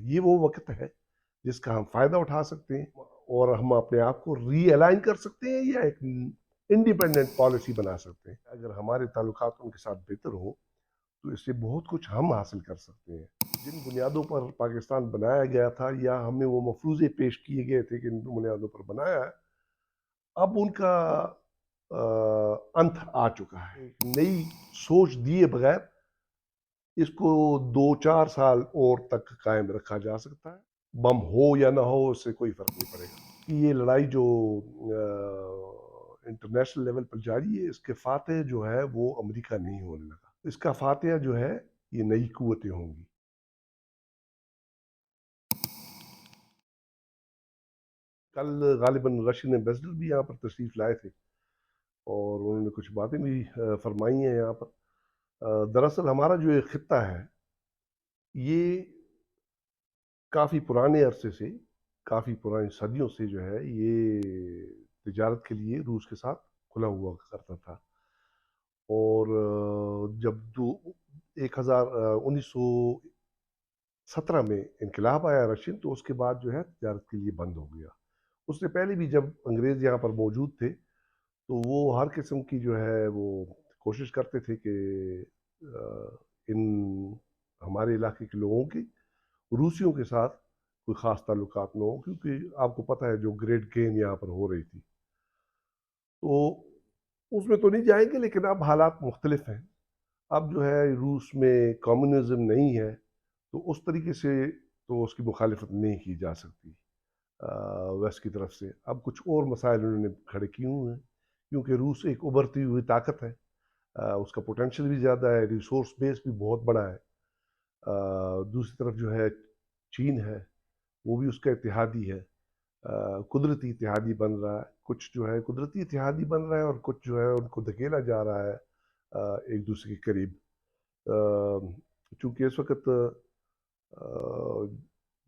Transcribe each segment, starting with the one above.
یہ وہ وقت ہے جس کا ہم فائدہ اٹھا سکتے ہیں اور ہم اپنے آپ کو ری الائن کر سکتے ہیں یا ایک انڈیپینڈنٹ پالیسی بنا سکتے ہیں. اگر ہمارے تعلقات ان کے ساتھ بہتر ہوں تو اس سے بہت کچھ ہم حاصل کر سکتے ہیں. جن بنیادوں پر پاکستان بنایا گیا تھا یا ہمیں وہ مفروضے پیش کیے گئے تھے کہ ان بنیادوں پر بنایا ہے، اب ان کا انت آ چکا ہے. ایک نئی سوچ دیے بغیر اس کو 2-4 سال اور تک قائم رکھا جا سکتا ہے. بم ہو یا نہ ہو اس سے کوئی فرق نہیں پڑے گا. یہ لڑائی جو انٹرنیشنل لیول پر جاری ہے، اس کے فاتح جو ہے وہ امریکہ نہیں ہونے لگا. اس کا فاتح جو ہے یہ نئی قوتیں ہوں گی. کل غالباً رشین ایمبیسڈر بھی یہاں پر تشریف لائے تھے اور انہوں نے کچھ باتیں بھی فرمائی ہیں یہاں پر. دراصل ہمارا جو یہ خطہ ہے یہ کافی پرانے عرصے سے، کافی پرانی صدیوں سے جو ہے یہ تجارت کے لیے روس کے ساتھ کھلا ہوا کرتا تھا. اور جب 1917 میں انقلاب آیا رشین، تو اس کے بعد جو ہے تجارت کے لیے بند ہو گیا. اس سے پہلے بھی جب انگریز یہاں پر موجود تھے تو وہ ہر قسم کی جو ہے وہ کوشش کرتے تھے کہ ان ہمارے علاقے کے لوگوں کی روسیوں کے ساتھ کوئی خاص تعلقات نہ ہو، کیونکہ آپ کو پتہ ہے جو گریٹ گیم یہاں پر ہو رہی تھی. تو اس میں تو نہیں جائیں گے، لیکن اب حالات مختلف ہیں. اب جو ہے روس میں کمیونزم نہیں ہے تو اس طریقے سے تو اس کی مخالفت نہیں کی جا سکتی ویسٹ کی طرف سے. اب کچھ اور مسائل انہوں نے کھڑے کیے ہوئے ہیں کیونکہ روس ایک ابھرتی ہوئی طاقت ہے. اس کا پوٹینشیل بھی زیادہ ہے، ریسورس بیس بھی بہت بڑا ہے. دوسری طرف جو ہے چین ہے، وہ بھی اس کا اتحادی ہے، قدرتی اتحادی بن رہا ہے. کچھ جو ہے قدرتی اتحادی بن رہا ہے اور کچھ جو ہے ان کو دھکیلا جا رہا ہے ایک دوسرے کے قریب. چونکہ اس وقت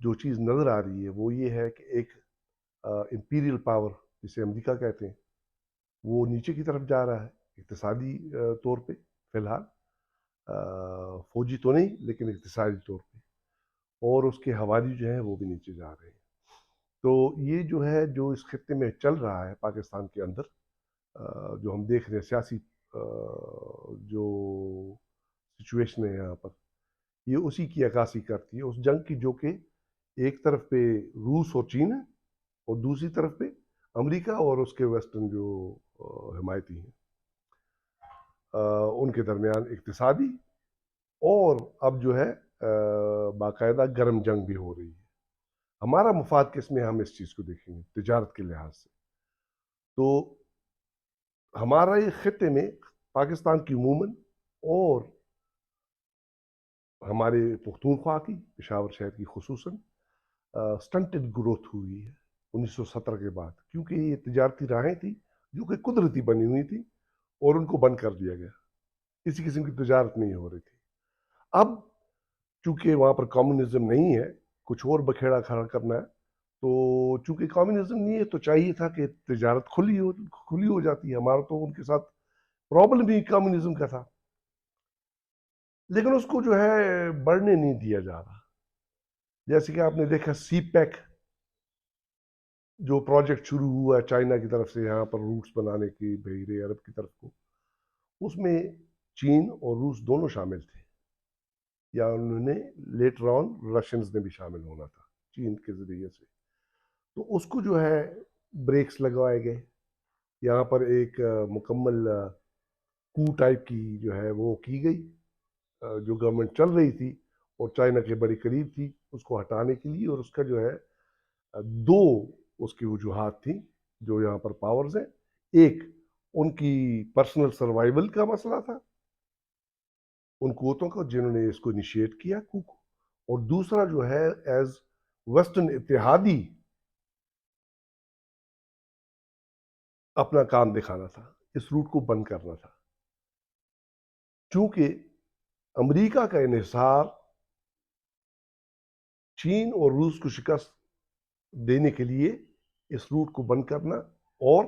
جو چیز نظر آ رہی ہے وہ یہ ہے کہ ایک امپیریل پاور جسے امریکہ کہتے ہیں وہ نیچے کی طرف جا رہا ہے اقتصادی طور پہ فی الحال. فوجی تو نہیں لیکن اقتصادی طور پہ، اور اس کے حوالی جو ہیں وہ بھی نیچے جا رہے ہیں. تو یہ جو ہے جو اس خطے میں چل رہا ہے پاکستان کے اندر، جو ہم دیکھ رہے ہیں سیاسی جو سچویشن ہے یہاں پر، یہ اسی کی عکاسی کرتی ہے اس جنگ کی جو کہ ایک طرف پہ روس اور چین ہے اور دوسری طرف پہ امریکہ اور اس کے ویسٹرن جو حمایتی ہیں ان کے درمیان اقتصادی اور اب جو ہے باقاعدہ گرم جنگ بھی ہو رہی ہے. ہمارا مفاد کس میں، ہم اس چیز کو دیکھیں گے تجارت کے لحاظ سے. تو ہمارا یہ خطے میں پاکستان کی عموماً اور ہمارے پختونخوا کی پشاور شہر کی خصوصاً سٹنٹڈ گروتھ ہوئی ہے 1917 کے بعد، کیونکہ یہ تجارتی راہیں تھیں جو کہ قدرتی بنی ہوئی تھی اور ان کو بند کر دیا گیا. کسی قسم کی تجارت نہیں ہو رہی تھی. اب چونکہ وہاں پر کمیونزم نہیں ہے، کچھ اور بکھیڑا کھڑا کرنا ہے، تو چونکہ کمیونزم نہیں ہے تو چاہیے تھا کہ تجارت کھلی ہو جاتی ہے. ہمارا تو ان کے ساتھ پرابلم بھی کمیونزم کا تھا، لیکن اس کو جو ہے بڑھنے نہیں دیا جا رہا. جیسے کہ آپ نے دیکھا سی پیک جو پروجیکٹ شروع ہوا ہے چائنا کی طرف سے یہاں پر روٹس بنانے کی بحیرہ عرب کی طرف کو، اس میں چین اور روس دونوں شامل تھے، یا انہوں نے لیٹر آن رشینز نے بھی شامل ہونا تھا چین کے ذریعے سے. تو اس کو جو ہے بریکس لگوائے گئے. یہاں پر ایک مکمل کو ٹائپ کی جو ہے وہ کی گئی، جو گورنمنٹ چل رہی تھی اور چائنا کے بڑے قریب تھی، اس کو ہٹانے کے لیے. اور اس کا جو ہے دو اس کی وجوہات تھیں جو یہاں پر پاورز ہیں. ایک ان کی پرسنل سروائیول کا مسئلہ تھا ان قوتوں کا جنہوں نے اس کو انیشیٹ کیا کو، اور دوسرا جو ہے ایز ویسٹرن اتحادی اپنا کام دکھانا تھا، اس روٹ کو بند کرنا تھا. چونکہ امریکہ کا انحصار چین اور روس کو شکست دینے کے لیے اس روٹ کو بند کرنا اور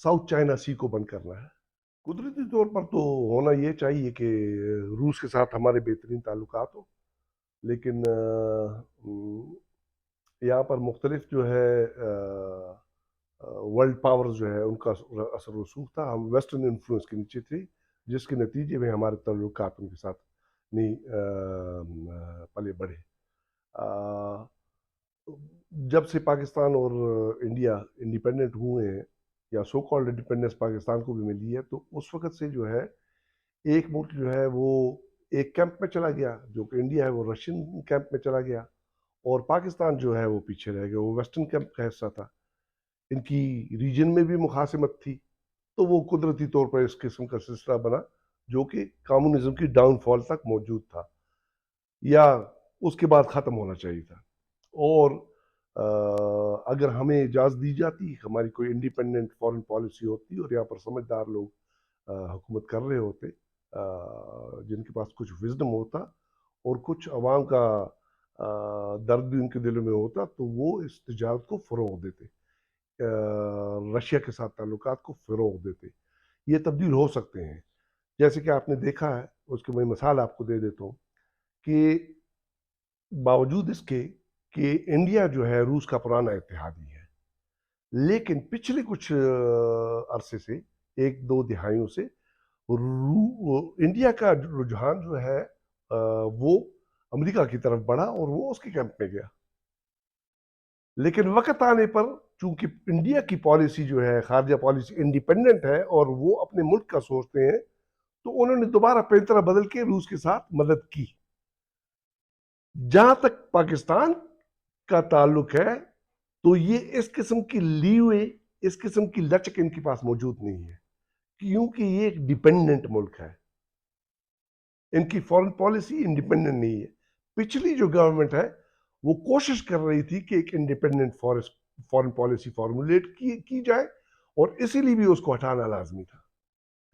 ساؤتھ چائنا سی کو بند کرنا ہے. قدرتی طور پر تو ہونا یہ چاہیے کہ روس کے ساتھ ہمارے بہترین تعلقات ہوں لیکن یہاں پر مختلف جو ہے ورلڈ پاورز جو ہے ان کا اثر رسوخ تھا. ہم ویسٹرن انفلوئنس کے نیچے تھے، جس کے نتیجے میں ہمارے تعلقات ان کے ساتھ نہیں پلے بڑھے. آ، جب سے پاکستان اور انڈیا انڈیپینڈنٹ ہوئے ہیں، یا سو کالڈ انڈیپینڈنس پاکستان کو بھی ملی ہے، تو اس وقت سے جو ہے ایک ملک جو ہے وہ ایک کیمپ میں چلا گیا، جو کہ انڈیا ہے وہ رشین کیمپ میں چلا گیا، اور پاکستان جو ہے وہ پیچھے رہ گیا، وہ ویسٹرن کیمپ کا حصہ تھا. ان کی ریجن میں بھی مخاصمت تھی، تو وہ قدرتی طور پر اس قسم کا سلسلہ بنا جو کہ کمیونزم کی ڈاؤن فال تک موجود تھا، یا اس کے بعد ختم ہونا چاہیے تھا. اور اگر ہمیں اجازت دی جاتی، ہماری کوئی انڈیپینڈنٹ فارن پالیسی ہوتی اور یہاں پر سمجھدار لوگ حکومت کر رہے ہوتے، جن کے پاس کچھ وزڈم ہوتا اور کچھ عوام کا درد بھی ان کے دلوں میں ہوتا، تو وہ اس تجارت کو فروغ دیتے، رشیا کے ساتھ تعلقات کو فروغ دیتے. یہ تبدیل ہو سکتے ہیں، جیسے کہ آپ نے دیکھا ہے. اس کی میں مثال آپ کو دے دیتا ہوں کہ باوجود اس کے کہ انڈیا جو ہے روس کا پرانا اتحادی ہے، لیکن پچھلے کچھ عرصے سے، ایک دو دہائیوں سے، انڈیا کا رجحان جو ہے وہ امریکہ کی طرف بڑھا اور وہ اس کے کیمپ میں گیا. لیکن وقت آنے پر چونکہ انڈیا کی پالیسی جو ہے، خارجہ پالیسی انڈیپینڈنٹ ہے اور وہ اپنے ملک کا سوچتے ہیں، تو انہوں نے دوبارہ پینترا بدل کے روس کے ساتھ مدد کی. جہاں تک پاکستان کا تعلق ہے، تو یہ اس قسم کی لیوے، اس قسم کی لچک ان کے پاس موجود نہیں ہے، کیونکہ یہ ایک ڈیپینڈنٹ ملک ہے. ان کی فارن پالیسی انڈیپینڈنٹ نہیں ہے. پچھلی جو گورنمنٹ ہے وہ کوشش کر رہی تھی کہ ایک انڈیپینڈنٹ فارن پالیسی فارمولیٹ کی جائے، اور اسی لیے بھی اس کو ہٹانا لازمی تھا.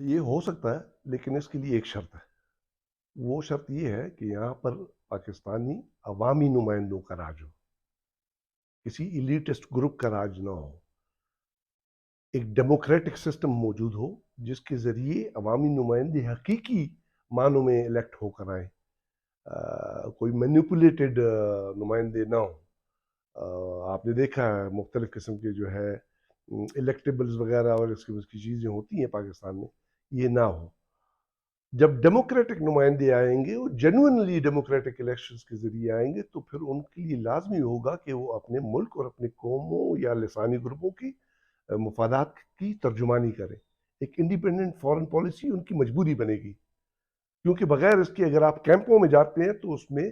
یہ ہو سکتا ہے، لیکن اس کے لیے ایک شرط ہے. وہ شرط یہ ہے کہ یہاں پر پاکستانی عوامی نمائندوں کا راج ہو، کسی ایلیٹسٹ گروپ کا راج نہ ہو. ایک ڈیموکریٹک سسٹم موجود ہو جس کے ذریعے عوامی نمائندے حقیقی معنوں میں الیکٹ ہو کر آئیں، کوئی مینیپولیٹڈ نمائندے نہ ہوں. آپ نے دیکھا ہے مختلف قسم کے جو ہے الیکٹیبلز وغیرہ اور اس کی چیزیں ہوتی ہیں پاکستان میں، یہ نہ ہو. جب ڈیموکریٹک نمائندے آئیں گے، وہ جینوئنلی ڈیموکریٹک الیکشنز کے ذریعے آئیں گے، تو پھر ان کے لیے لازمی ہوگا کہ وہ اپنے ملک اور اپنے قوموں یا لسانی گروپوں کی مفادات کی ترجمانی کریں. ایک انڈیپینڈنٹ فارن پالیسی ان کی مجبوری بنے گی، کیونکہ بغیر اس کے اگر آپ کیمپوں میں جاتے ہیں تو اس میں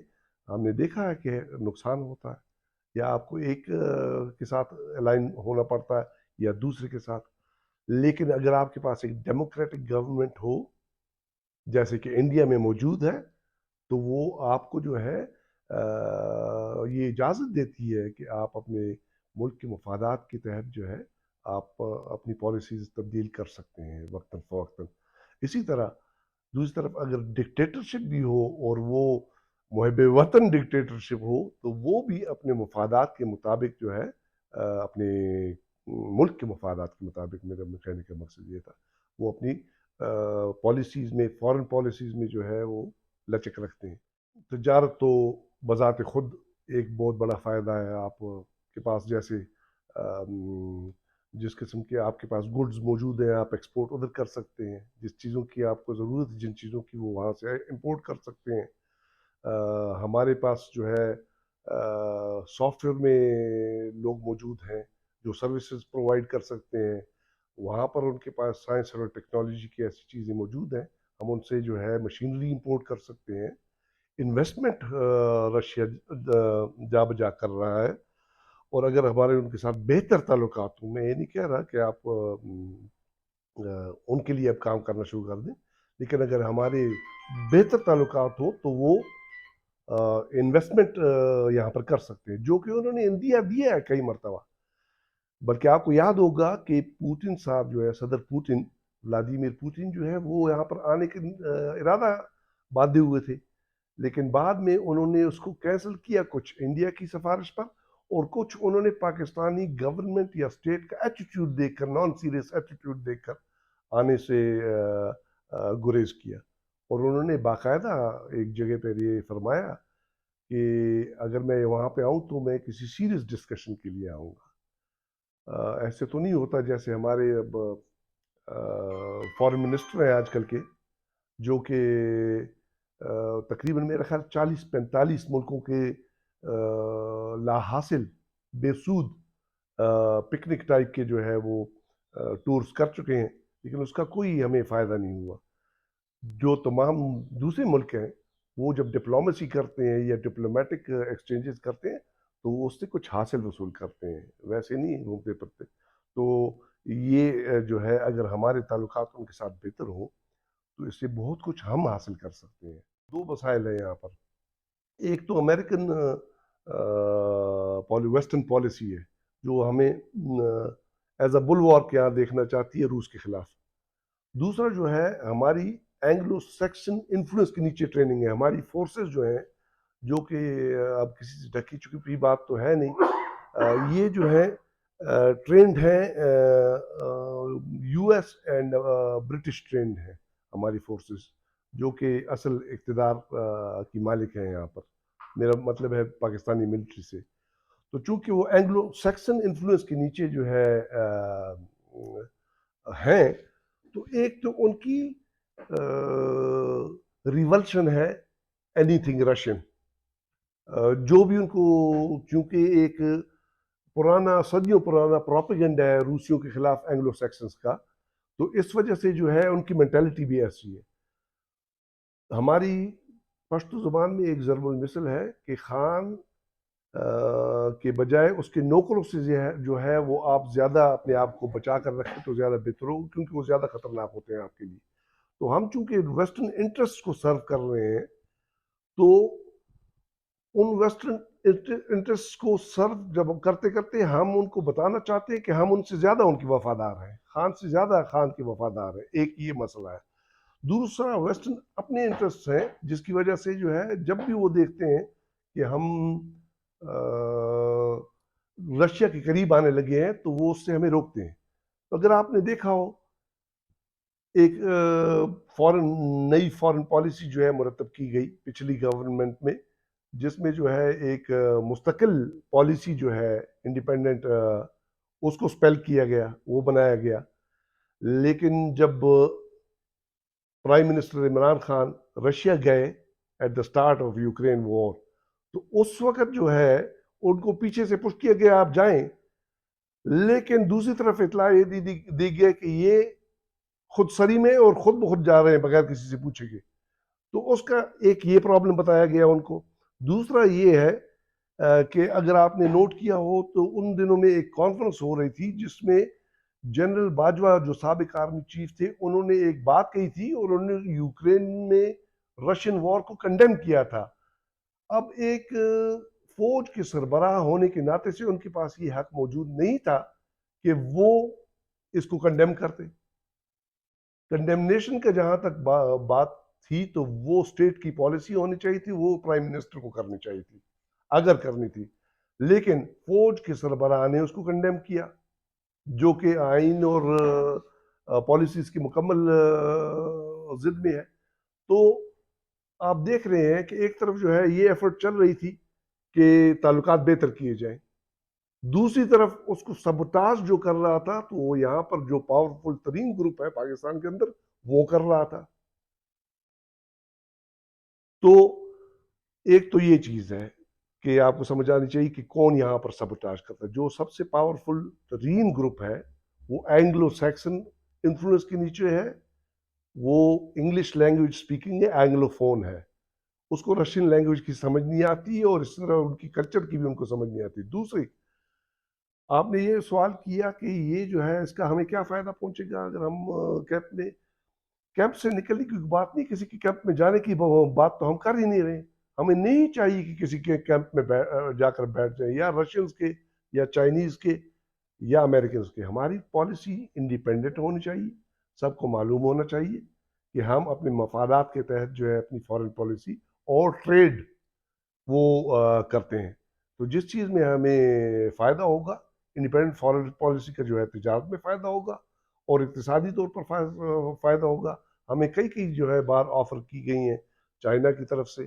ہم نے دیکھا ہے کہ نقصان ہوتا ہے، یا آپ کو ایک کے ساتھ الائن ہونا پڑتا ہے یا دوسرے کے ساتھ. لیکن اگر آپ کے پاس ایک ڈیموکریٹک گورنمنٹ ہو جیسے کہ انڈیا میں موجود ہے، تو وہ آپ کو جو ہے یہ اجازت دیتی ہے کہ آپ اپنے ملک کے مفادات کے تحت جو ہے آپ اپنی پالیسیز تبدیل کر سکتے ہیں وقتاً فوقتاً. اسی طرح دوسری طرف اگر ڈکٹیٹرشپ بھی ہو، اور وہ محب وطن ڈکٹیٹرشپ ہو، تو وہ بھی اپنے مفادات کے مطابق جو ہے اپنے ملک کے مفادات کے مطابق، میرا کہنے کا مقصد یہ تھا، وہ اپنی پالیسیز میں، فارن پالیسیز میں جو ہے وہ لچک رکھتے ہیں. تجارت تو بذات خود ایک بہت بڑا فائدہ ہے. آپ کے پاس جیسے جس قسم کے آپ کے پاس گڈز موجود ہیں، آپ ایکسپورٹ ادھر کر سکتے ہیں. جس چیزوں کی آپ کو ضرورت ہے، جن چیزوں کی، وہ وہاں سے امپورٹ کر سکتے ہیں. ہمارے پاس جو ہے سافٹ ویئر میں لوگ موجود ہیں جو سروسز پرووائڈ کر سکتے ہیں. وہاں پر ان کے پاس سائنس اور ٹیکنالوجی کی ایسی چیزیں موجود ہیں، ہم ان سے جو ہے مشینری امپورٹ کر سکتے ہیں. انویسٹمنٹ رشیا جا بجا کر رہا ہے، اور اگر ہمارے ان کے ساتھ بہتر تعلقات ہوں، میں یہ نہیں کہہ رہا کہ آپ ان کے لیے اب کام کرنا شروع کر دیں، لیکن اگر ہمارے بہتر تعلقات ہوں تو وہ انویسٹمنٹ یہاں پر کر سکتے ہیں، جو کہ انہوں نے انڈیا دیا ہے کئی مرتبہ. بلکہ آپ کو یاد ہوگا کہ پوتن صاحب جو ہے، صدر پوتن، ولادیمیر پوتن جو ہے، وہ یہاں پر آنے کے ارادہ باندھے ہوئے تھے، لیکن بعد میں انہوں نے اس کو کینسل کیا، کچھ انڈیا کی سفارش پر، اور کچھ انہوں نے پاکستانی گورنمنٹ یا اسٹیٹ کا ایٹیٹیوڈ دیکھ کر، نان سیریس ایٹیٹیوڈ دیکھ کر آنے سے گریز کیا. اور انہوں نے باقاعدہ ایک جگہ پر یہ فرمایا کہ اگر میں وہاں پہ آؤں تو میں کسی سیریس ڈسکشن کے لیے آؤں گا. ایسے تو نہیں ہوتا جیسے ہمارے اب فارن منسٹر ہیں آج کل کے، جو کہ تقریباً میرا خیال 40-45 ملکوں کے لا حاصل بے سود پکنک ٹائپ کے جو ہے وہ ٹورز کر چکے ہیں، لیکن اس کا کوئی ہمیں فائدہ نہیں ہوا. جو تمام دوسرے ملک ہیں وہ جب ڈپلومیسی کرتے ہیں یا ڈپلومیٹک ایکسچینجز کرتے ہیں تو وہ اس سے کچھ حاصل وصول کرتے ہیں، ویسے نہیں گھومتے پھرتے. تو یہ جو ہے اگر ہمارے تعلقات ان کے ساتھ بہتر ہوں تو اس سے بہت کچھ ہم حاصل کر سکتے ہیں. دو مسائل ہیں یہاں پر. ایک تو امریکن ویسٹرن پالیسی ہے جو ہمیں ایز اے بلوار کے یہاں دیکھنا چاہتی ہے روس کے خلاف. دوسرا جو ہے ہماری اینگلو سیکسن انفلوئنس کے نیچے ٹریننگ ہے. ہماری فورسز جو ہیں، جو کہ اب کسی سے ڈھکی چکی ہوئی بات تو ہے نہیں، یہ جو ہے ٹرینڈ ہیں US and British trained ہیں ہماری فورسز، جو کہ اصل اقتدار کی مالک ہیں یہاں پر. میرا مطلب ہے پاکستانی ملٹری سے. تو چونکہ وہ اینگلو سیکسن انفلوئنس کے نیچے جو ہے ہیں، تو ایک تو ان کی ریولشن ہے اینی تھنگ رشین. جو بھی ان کو، چونکہ ایک پرانا صدیوں پرانا پروپیگنڈا ہے روسیوں کے خلاف اینگلو سیکسنز کا، تو اس وجہ سے جو ہے ان کی مینٹیلٹی بھی ایسی ہے. ہماری پشتو زبان میں ایک ضرب المثل ہے کہ خان کے بجائے اس کے نوکروں سے جو ہے وہ آپ زیادہ اپنے آپ کو بچا کر رکھیں تو زیادہ بہتر ہو، کیونکہ وہ زیادہ خطرناک ہوتے ہیں آپ کے لیے. تو ہم چونکہ ویسٹرن انٹرسٹ کو سرو کر رہے ہیں، تو ان ویسٹرن انٹرسٹ کو سرو جب کرتے کرتے ہم ان کو بتانا چاہتے ہیں کہ ہم ان سے زیادہ ان کے وفادار ہیں، خان سے زیادہ خان کے وفادار ہیں. ایک یہ مسئلہ ہے. دوسرا ویسٹرن اپنے انٹرسٹ ہیں، جس کی وجہ سے جو ہے جب بھی وہ دیکھتے ہیں کہ ہم رشیا کے قریب آنے لگے ہیں تو وہ اس سے ہمیں روکتے ہیں. تو اگر آپ نے دیکھا ہو ایک نئی فارن پالیسی جو ہے مرتب کی گئی پچھلی گورنمنٹ میں، جس میں جو ہے ایک مستقل پالیسی جو ہے انڈیپینڈنٹ اس کو سپیل کیا گیا، وہ بنایا گیا. لیکن جب prime minister Imran Khan Russia گئے at the start of Ukraine war, تو اس وقت جو ہے ان کو پیچھے سے پش کیا گیا آپ جائیں، لیکن دوسری طرف اطلاع یہ دی گئی کہ یہ خود سری میں اور خود بخود جا رہے ہیں بغیر کسی سے پوچھے گئے. تو اس کا ایک یہ پرابلم بتایا گیا ان کو. دوسرا یہ ہے کہ اگر آپ نے نوٹ کیا ہو تو ان دنوں میں ایک کانفرنس ہو رہی تھی جس میں جنرل باجوہ جو سابق آرمی چیف تھے، انہوں نے ایک بات کہی تھی اور انہوں نے یوکرین میں رشین وار کو کنڈیم کیا تھا. اب ایک فوج کے سربراہ ہونے کے ناطے سے ان کے پاس یہ حق موجود نہیں تھا کہ وہ اس کو کنڈیم کرتے. کنڈیمنیشن کا جہاں تک بات تھی تو وہ اسٹیٹ کی پالیسی ہونی چاہیے تھی، وہ پرائم منسٹر کو کرنی چاہیے تھی اگر کرنی تھی. لیکن فوج کے سربراہ نے اس کو کنڈیم کیا، جو کہ آئین اور پالیسیز کی مکمل ضد میں ہے. تو آپ دیکھ رہے ہیں کہ ایک طرف جو ہے یہ ایفرٹ چل رہی تھی کہ تعلقات بہتر کیے جائیں، دوسری طرف اس کو سبوتاژ جو کر رہا تھا تو وہ یہاں پر جو پاورفل ترین گروپ ہے پاکستان کے اندر وہ کر رہا تھا. تو ایک تو یہ چیز ہے کہ آپ کو سمجھ آنی چاہیے کہ کون یہاں پر سبوتاژ کرتا ہے. جو سب سے پاورفل ترین گروپ ہے وہ اینگلو سیکسن انفلوئنس کے نیچے ہے، وہ انگلش لینگویج سپیکنگ ہے، اینگلو فون ہے. اس کو رشین لینگویج کی سمجھ نہیں آتی اور اس طرح ان کی کلچر کی بھی ان کو سمجھ نہیں آتی. دوسری، آپ نے یہ سوال کیا کہ یہ جو ہے اس کا ہمیں کیا فائدہ پہنچے گا اگر ہم کیمپ سے نکلنے کی بات نہیں، کسی کے کیمپ میں جانے کی بات تو ہم کر ہی نہیں رہے. ہمیں نہیں چاہیے کہ کسی کے کیمپ میں جا کر بیٹھ جائیں، یا رشینز کے یا چائنیز کے یا امریکنز کے. ہماری پالیسی انڈیپینڈنٹ ہونی چاہیے، سب کو معلوم ہونا چاہیے کہ ہم اپنے مفادات کے تحت جو ہے اپنی فارن پالیسی اور ٹریڈ وہ کرتے ہیں. تو جس چیز میں ہمیں فائدہ ہوگا، انڈیپینڈنٹ فارن پالیسی کا جو ہے تجارت میں فائدہ ہوگا اور اقتصادی طور پر فائدہ ہوگا. ہمیں کئی جو ہے بار آفر کی گئی ہیں چائنا کی طرف سے،